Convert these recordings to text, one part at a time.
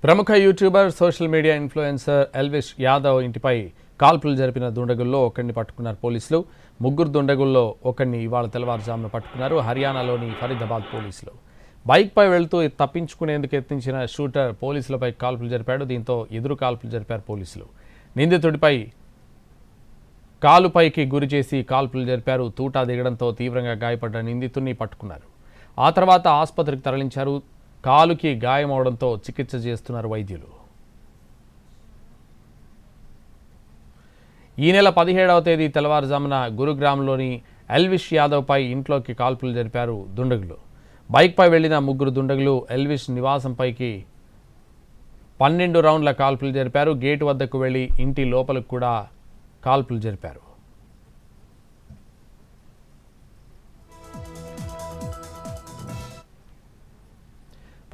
ప్రముఖ YouTuber social media influencer Elvish Yadav ఇంటిపై కాల్పులు జరిపిన దుండగుల్లో ఒకరిని పట్టుకున్నారు పోలీసులు. ముగ్గురు దుండగుల్లో ఒకరిని ఇవాళ తెల్లవారుజామున పట్టుకున్నారు హర్యానాలోని ఫరీదాబాద్ పోలీసులు. బైక్పై వెళ్తూ తప్పించుకునేందుకు యత్నించిన షూటర్ పోలీసులపై కాల్పులు జరిపాడు. దీంతో ఎదురు కాల్పులు జరిపారు పోలీసులు. నిందితుడిపై కాలుపైకి గురి చేసి కాల్పులు జరిపారు. తూటా దిగడంతో తీవ్రంగా గాయపడ్డ నిందితుడిని పట్టుకున్నారు. ఆ తర్వాత ఆసుపత్రికి తరలించారు. కాలుకి గాయమవడంతో చికిత్స చేస్తున్నారు వైద్యులు. ఈ నెల 17వ తేదీ తెల్లవారుజామున గురుగ్రామ్లోని ఎల్విష్ యాదవ్పై ఇంట్లోకి కాల్పులు జరిపారు దుండగులు. బైక్పై వెళ్లిన ముగ్గురు దుండగులు ఎల్విష్ నివాసంపైకి 12 రౌండ్ల కాల్పులు జరిపారు. గేటు వద్దకు వెళ్లి ఇంటి లోపలకు కూడా కాల్పులు జరిపారు.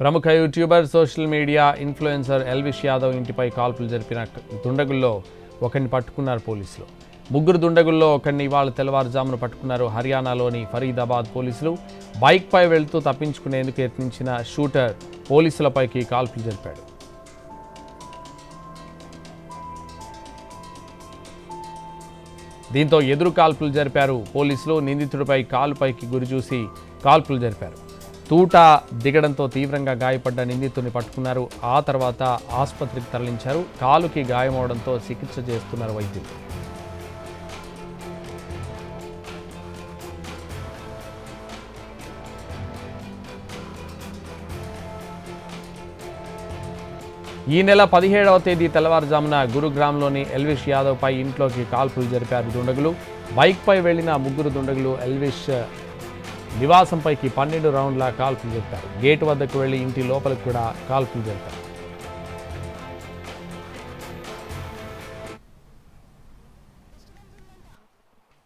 ప్రముఖ YouTuber social media influencer Elvish Yadav ఇంటిపై కాల్పులు జరిపిన దుండగుల్లో ఒకరిని పట్టుకున్నారు పోలీసులు. ముగ్గురు దుండగుల్లో ఒకరిని ఇవాళ తెల్లవారుజామున పట్టుకున్నారు హర్యానాలోని ఫరీదాబాద్ పోలీసులు. బైక్పై వెళ్తూ తప్పించుకునేందుకు యత్నించిన షూటర్ పోలీసులపైకి కాల్పులు జరిపాడు. దీంతో ఎదురు కాల్పులు జరిపారు పోలీసులు. నిందితుడిపై కాలుపైకి గురి చూసి కాల్పులు జరిపారు. తూటా దిగడంతో తీవ్రంగా గాయపడ్డ నిందితుడిని పట్టుకున్నారు. ఆ తర్వాత ఆసుపత్రికి తరలించారు. కాలుకి గాయమవడంతో చికిత్స చేస్తున్నారు వైద్యులు. ఈ నెల 17వ తేదీ తెల్లవారుజామున గురుగ్రామ్లోని ఎల్విష్ యాదవ్పై ఇంట్లోకి కాల్పులు జరిపారు దుండగులు. బైక్పై వెళ్లిన ముగ్గురు దుండగులు ఎల్విష్ నివాసంపైకి 12 రౌండ్ల కాల్పులు జరిపారు. గేటు వద్దకు వెళ్లి ఇంటి లోపలికి కూడా కాల్పులు జరిపారు.